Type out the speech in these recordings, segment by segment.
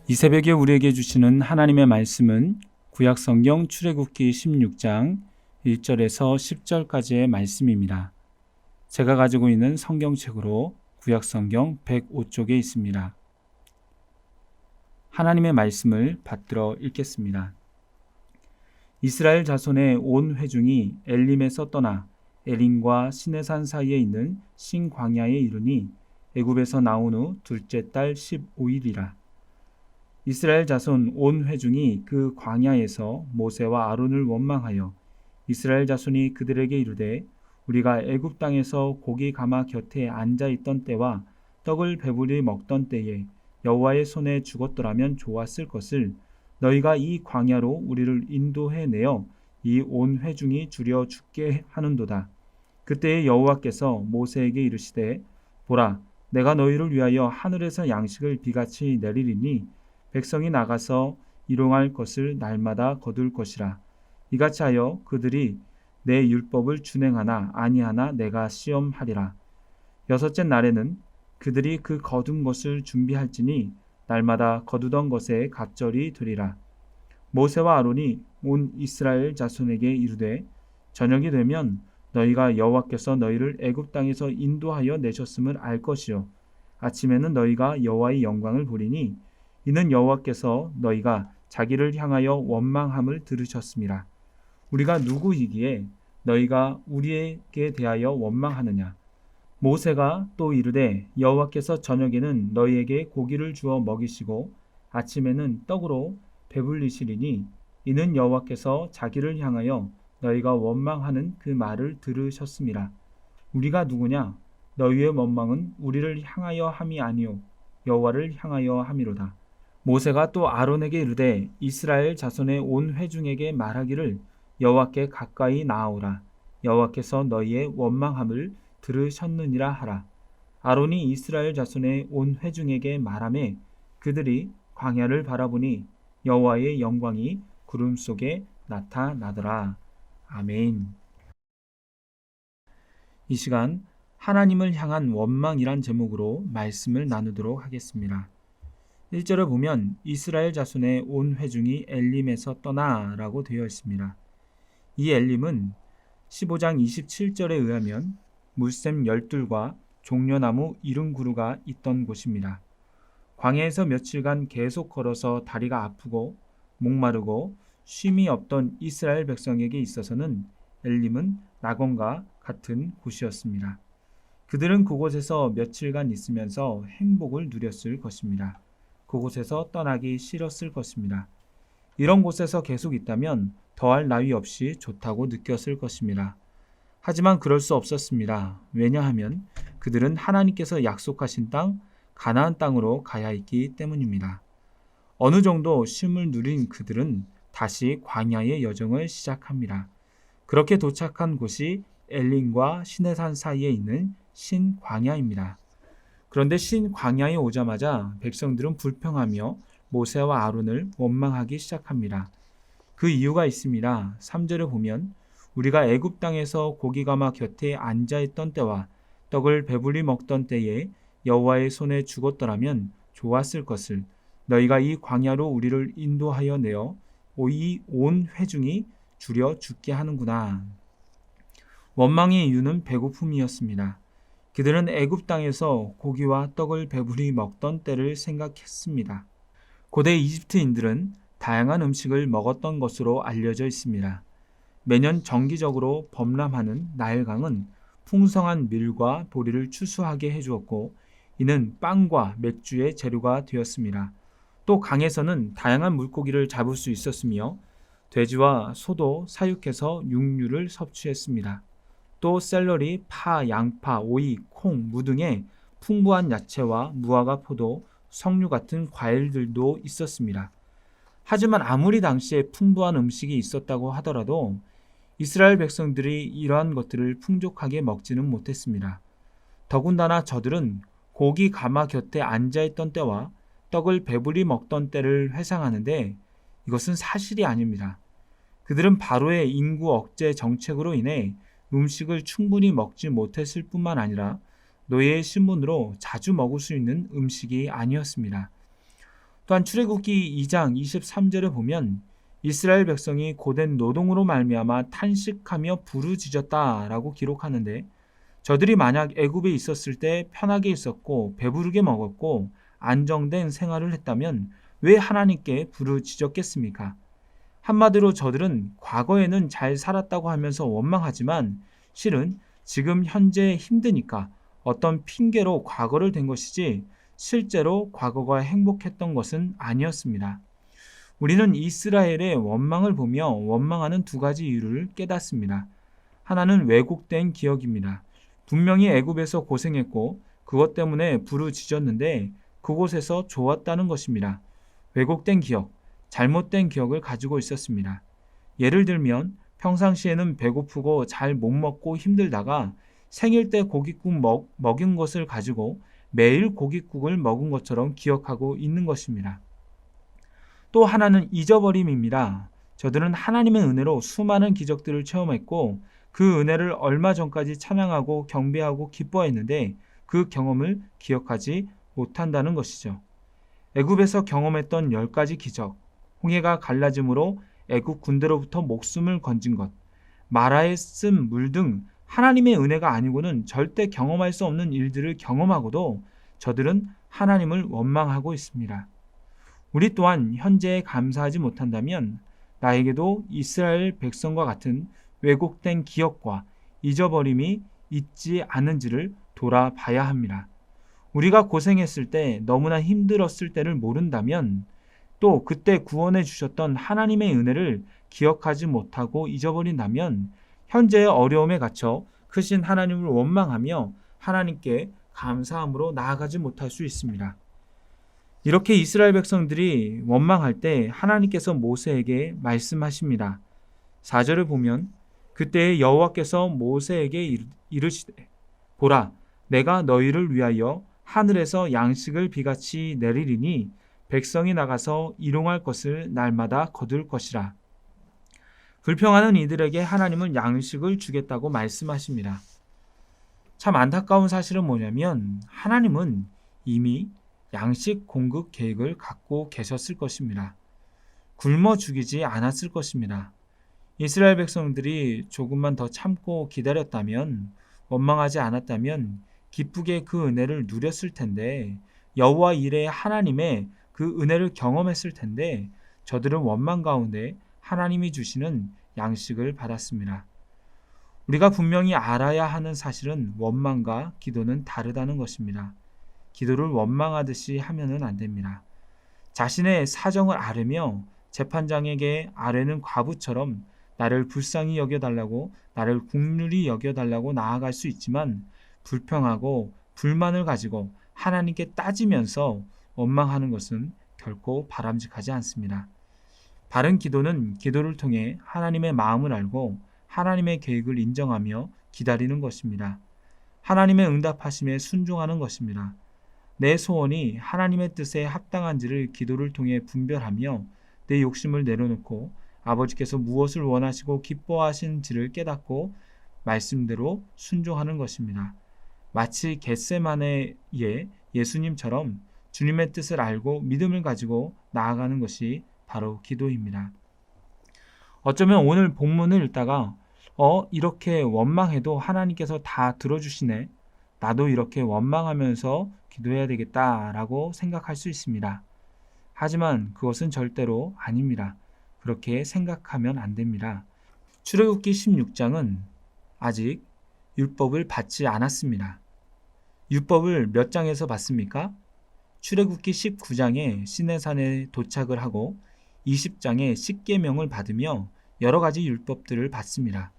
이 새벽에 우리에게 주시는 하나님의 말씀은 구약성경 출애굽기 16장 1절에서 10절까지의 말씀입니다. 제가 가지고 있는 성경책으로 구약성경 105쪽에 있습니다. 하나님의 말씀을 받들어 읽겠습니다. 이스라엘 자손의 온 회중이 엘림에서 떠나 에린과 시내산 사이에 있는 신광야에 이르니 애굽에서 나온 후 둘째 달 15일이라. 이스라엘 자손 온 회중이 그 광야에서 모세와 아론을 원망하여 이스라엘 자손이 그들에게 이르되 우리가 애굽 땅에서 고기 가마 곁에 앉아 있던 때와 떡을 배불리 먹던 때에 여호와의 손에 죽었더라면 좋았을 것을 너희가 이 광야로 우리를 인도해 내어 이 온 회중이 줄여 죽게 하는도다. 그때에 여호와께서 모세에게 이르시되 보라, 내가 너희를 위하여 하늘에서 양식을 비같이 내리리니 백성이 나가서 일용할 것을 날마다 거둘 것이라. 이같이 하여 그들이 내 율법을 준행하나 아니하나 내가 시험하리라. 여섯째 날에는 그들이 그 거둔 것을 준비할지니 날마다 거두던 것에 갑절이 되리라. 모세와 아론이 온 이스라엘 자손에게 이르되 저녁이 되면 너희가 여호와께서 너희를 애굽 땅에서 인도하여 내셨음을 알 것이요 아침에는 너희가 여호와의 영광을 보리니 이는 여호와께서 너희가 자기를 향하여 원망함을 들으셨음이라. 우리가 누구이기에 너희가 우리에게 대하여 원망하느냐. 모세가 또 이르되 여호와께서 저녁에는 너희에게 고기를 주어 먹이시고 아침에는 떡으로 배불리시리니 이는 여호와께서 자기를 향하여 너희가 원망하는 그 말을 들으셨음이라. 우리가 누구냐. 너희의 원망은 우리를 향하여 함이 아니요 여호와를 향하여 함이로다. 모세가 또 아론에게 이르되 이스라엘 자손의 온 회중에게 말하기를 여호와께 가까이 나아오라. 여호와께서 너희의 원망함을 들으셨느니라 하라. 아론이 이스라엘 자손의 온 회중에게 말하매 그들이 광야를 바라보니 여호와의 영광이 구름 속에 나타나더라. 아멘. 이 시간 하나님을 향한 원망이란 제목으로 말씀을 나누도록 하겠습니다. 1절을 보면 이스라엘 자손의 온 회중이 엘림에서 떠나라고 되어 있습니다. 이 엘림은 15장 27절에 의하면 물샘 열둘과 종려나무 70그루가 있던 곳입니다. 광야에서 며칠간 계속 걸어서 다리가 아프고 목마르고 쉼이 없던 이스라엘 백성에게 있어서는 엘림은 낙원과 같은 곳이었습니다. 그들은 그곳에서 며칠간 있으면서 행복을 누렸을 것입니다. 그곳에서 떠나기 싫었을 것입니다. 이런 곳에서 계속 있다면 더할 나위 없이 좋다고 느꼈을 것입니다. 하지만 그럴 수 없었습니다. 왜냐하면 그들은 하나님께서 약속하신 땅 가나안 땅으로 가야 했기 때문입니다. 어느 정도 쉼을 누린 그들은 다시 광야의 여정을 시작합니다. 그렇게 도착한 곳이 엘림과 시내산 사이에 있는 신광야입니다. 그런데 신광야에 오자마자 백성들은 불평하며 모세와 아론을 원망하기 시작합니다. 그 이유가 있습니다. 3절에 보면 우리가 애굽 땅에서 고기 가마 곁에 앉아 있던 때와 떡을 배불리 먹던 때에 여호와의 손에 죽었더라면 좋았을 것을 너희가 이 광야로 우리를 인도하여 내어 이 온 회중이 줄여 죽게 하는구나. 원망의 이유는 배고픔이었습니다. 그들은 애굽 땅에서 고기와 떡을 배불리 먹던 때를 생각했습니다. 고대 이집트인들은 다양한 음식을 먹었던 것으로 알려져 있습니다. 매년 정기적으로 범람하는 나일강은 풍성한 밀과 보리를 추수하게 해주었고 이는 빵과 맥주의 재료가 되었습니다. 또 강에서는 다양한 물고기를 잡을 수 있었으며 돼지와 소도 사육해서 육류를 섭취했습니다. 또 샐러리, 파, 양파, 오이, 콩, 무 등의 풍부한 야채와 무화과, 포도, 석류 같은 과일들도 있었습니다. 하지만 아무리 당시에 풍부한 음식이 있었다고 하더라도 이스라엘 백성들이 이러한 것들을 풍족하게 먹지는 못했습니다. 더군다나 저들은 고기 가마 곁에 앉아있던 때와 떡을 배불리 먹던 때를 회상하는데 이것은 사실이 아닙니다. 그들은 바로의 인구 억제 정책으로 인해 음식을 충분히 먹지 못했을 뿐만 아니라 노예의 신분으로 자주 먹을 수 있는 음식이 아니었습니다. 또한 출애굽기 2장 23절에 보면 이스라엘 백성이 고된 노동으로 말미암아 탄식하며 부르짖었다라고 기록하는데, 저들이 만약 애굽에 있었을 때 편하게 있었고 배부르게 먹었고 안정된 생활을 했다면 왜 하나님께 부르짖었겠습니까? 한마디로 저들은 과거에는 잘 살았다고 하면서 원망하지만 실은 지금 현재 힘드니까 어떤 핑계로 과거를 댄 것이지 실제로 과거가 행복했던 것은 아니었습니다. 우리는 이스라엘의 원망을 보며 원망하는 두 가지 이유를 깨닫습니다. 하나는 왜곡된 기억입니다. 분명히 애굽에서 고생했고 그것 때문에 부르짖었는데 그곳에서 좋았다는 것입니다. 왜곡된 기억, 잘못된 기억을 가지고 있었습니다. 예를 들면 평상시에는 배고프고 잘 못 먹고 힘들다가 생일 때 고깃국 먹은 것을 가지고 매일 고깃국을 먹은 것처럼 기억하고 있는 것입니다. 또 하나는 잊어버림입니다. 저들은 하나님의 은혜로 수많은 기적들을 체험했고 그 은혜를 얼마 전까지 찬양하고 경배하고 기뻐했는데 그 경험을 기억하지 못한다는 것이죠. 애굽에서 경험했던 10가지 기적, 홍해가 갈라짐으로 애굽 군대로부터 목숨을 건진 것, 마라에 쓴 물 등 하나님의 은혜가 아니고는 절대 경험할 수 없는 일들을 경험하고도 저들은 하나님을 원망하고 있습니다. 우리 또한 현재에 감사하지 못한다면 나에게도 이스라엘 백성과 같은 왜곡된 기억과 잊어버림이 있지 않은지를 돌아봐야 합니다. 우리가 고생했을 때, 너무나 힘들었을 때를 모른다면 또 그때 구원해 주셨던 하나님의 은혜를 기억하지 못하고 잊어버린다면 현재의 어려움에 갇혀 크신 하나님을 원망하며 하나님께 감사함으로 나아가지 못할 수 있습니다. 이렇게 이스라엘 백성들이 원망할 때 하나님께서 모세에게 말씀하십니다. 4절을 보면 그때 여호와께서 모세에게 이르시되 보라, 내가 너희를 위하여 하늘에서 양식을 비같이 내리리니 백성이 나가서 일용할 것을 날마다 거둘 것이라. 불평하는 이들에게 하나님은 양식을 주겠다고 말씀하십니다. 참 안타까운 사실은 뭐냐면 하나님은 이미 양식 공급 계획을 갖고 계셨을 것입니다. 굶어 죽이지 않았을 것입니다. 이스라엘 백성들이 조금만 더 참고 기다렸다면, 원망하지 않았다면 기쁘게 그 은혜를 누렸을 텐데, 여호와 이레의 하나님의 그 은혜를 경험했을 텐데 저들은 원망 가운데 하나님이 주시는 양식을 받았습니다. 우리가 분명히 알아야 하는 사실은 원망과 기도는 다르다는 것입니다. 기도를 원망하듯이 하면은 안 됩니다. 자신의 사정을 아뢰며 재판장에게 아뢰는 과부처럼 나를 불쌍히 여겨달라고, 나를 긍휼히 여겨달라고 나아갈 수 있지만 불평하고 불만을 가지고 하나님께 따지면서 원망하는 것은 결코 바람직하지 않습니다. 바른 기도는 기도를 통해 하나님의 마음을 알고 하나님의 계획을 인정하며 기다리는 것입니다. 하나님의 응답하심에 순종하는 것입니다. 내 소원이 하나님의 뜻에 합당한지를 기도를 통해 분별하며 내 욕심을 내려놓고 아버지께서 무엇을 원하시고 기뻐하시는지를 깨닫고 말씀대로 순종하는 것입니다. 마치 겟세마네의 예수님처럼 주님의 뜻을 알고 믿음을 가지고 나아가는 것이 바로 기도입니다. 어쩌면 오늘 본문을 읽다가 이렇게 원망해도 하나님께서 다 들어주시네. 나도 이렇게 원망하면서 기도해야 되겠다라고 생각할 수 있습니다. 하지만 그것은 절대로 아닙니다. 그렇게 생각하면 안 됩니다. 출애굽기 16장은 아직 율법을 받지 않았습니다. 율법을 몇 장에서 받습니까? 출애굽기 19장에 시내산에 도착을 하고 20장에 십계명을 받으며 여러 가지 율법들을 받습니다.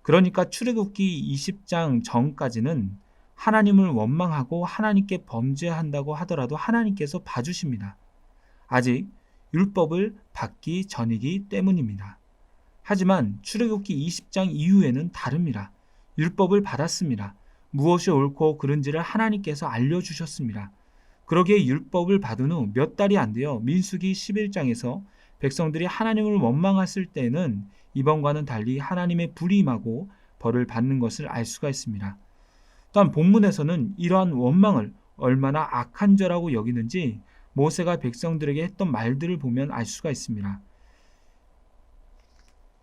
그러니까 출애굽기 20장 전까지는 하나님을 원망하고 하나님께 범죄한다고 하더라도 하나님께서 봐주십니다. 아직 율법을 받기 전이기 때문입니다. 하지만 출애굽기 20장 이후에는 다릅니다. 율법을 받았습니다. 무엇이 옳고 그른지를 하나님께서 알려주셨습니다. 그러기에 율법을 받은 후 몇 달이 안 되어 민수기 11장에서 백성들이 하나님을 원망했을 때는 이번과는 달리 하나님의 불이 임하고 벌을 받는 것을 알 수가 있습니다. 또한 본문에서는 이러한 원망을 얼마나 악한 죄라고 여기는지 모세가 백성들에게 했던 말들을 보면 알 수가 있습니다.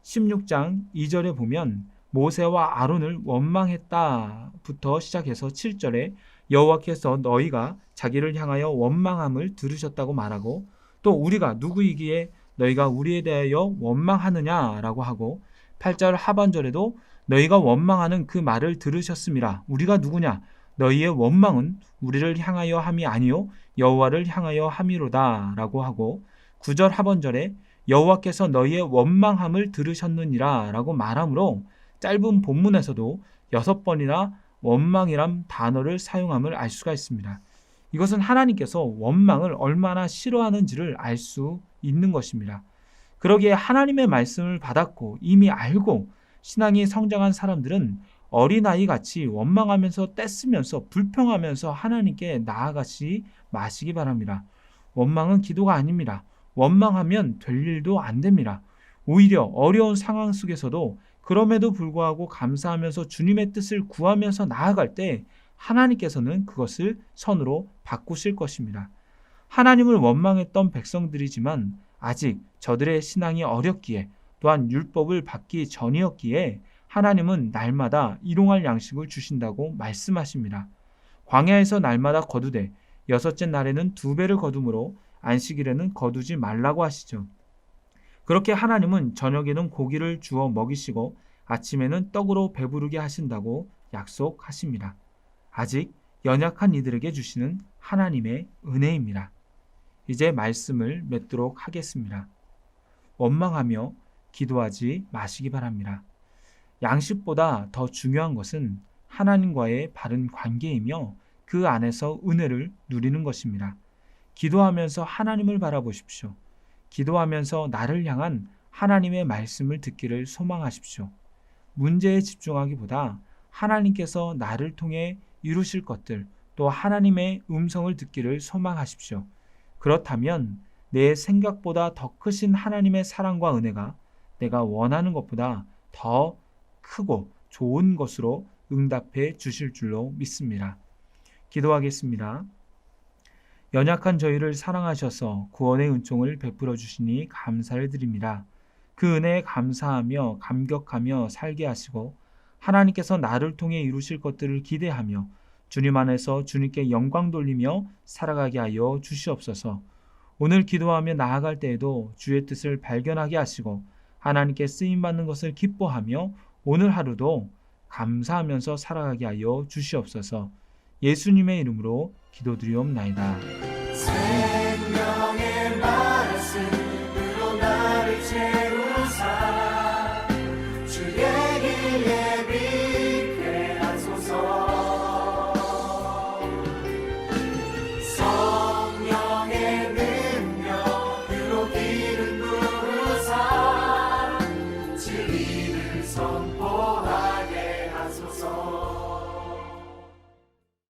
16장 2절에 보면 모세와 아론을 원망했다부터 시작해서 7절에 여호와께서 너희가 자기를 향하여 원망함을 들으셨다고 말하고, 또 우리가 누구이기에 너희가 우리에 대하여 원망하느냐라고 하고, 8절 하반절에도 너희가 원망하는 그 말을 들으셨음이라. 우리가 누구냐? 너희의 원망은 우리를 향하여 함이 아니요 여호와를 향하여 함이로다 라고 하고, 9절 하반절에 여호와께서 너희의 원망함을 들으셨느니라 라고 말하므로 짧은 본문에서도 6번이나 원망이란 단어를 사용함을 알 수가 있습니다. 이것은 하나님께서 원망을 얼마나 싫어하는지를 알 수 있는 것입니다. 그러기에 하나님의 말씀을 받았고 이미 알고 신앙이 성장한 사람들은 어린아이 같이 원망하면서 떼쓰면서 불평하면서 하나님께 나아가지 마시기 바랍니다. 원망은 기도가 아닙니다. 원망하면 될 일도 안 됩니다. 오히려 어려운 상황 속에서도 그럼에도 불구하고 감사하면서 주님의 뜻을 구하면서 나아갈 때 하나님께서는 그것을 선으로 바꾸실 것입니다. 하나님을 원망했던 백성들이지만 아직 저들의 신앙이 어렸기에, 또한 율법을 받기 전이었기에 하나님은 날마다 일용할 양식을 주신다고 말씀하십니다. 광야에서 날마다 거두되 여섯째 날에는 2배를 거두므로 안식일에는 거두지 말라고 하시죠. 그렇게 하나님은 저녁에는 고기를 주어 먹이시고 아침에는 떡으로 배부르게 하신다고 약속하십니다. 아직 연약한 이들에게 주시는 하나님의 은혜입니다. 이제 말씀을 맺도록 하겠습니다. 원망하며 기도하지 마시기 바랍니다. 양식보다 더 중요한 것은 하나님과의 바른 관계이며 그 안에서 은혜를 누리는 것입니다. 기도하면서 하나님을 바라보십시오. 기도하면서 나를 향한 하나님의 말씀을 듣기를 소망하십시오. 문제에 집중하기보다 하나님께서 나를 통해 이루실 것들, 또 하나님의 음성을 듣기를 소망하십시오. 그렇다면 내 생각보다 더 크신 하나님의 사랑과 은혜가 내가 원하는 것보다 더 크고 좋은 것으로 응답해 주실 줄로 믿습니다. 기도하겠습니다. 연약한 저희를 사랑하셔서 구원의 은총을 베풀어 주시니 감사를 드립니다. 그 은혜에 감사하며 감격하며 살게 하시고 하나님께서 나를 통해 이루실 것들을 기대하며 주님 안에서 주님께 영광 돌리며 살아가게 하여 주시옵소서. 오늘 기도하며 나아갈 때에도 주의 뜻을 발견하게 하시고 하나님께 쓰임받는 것을 기뻐하며 오늘 하루도 감사하면서 살아가게 하여 주시옵소서. 예수님의 이름으로 기도드리옵나이다.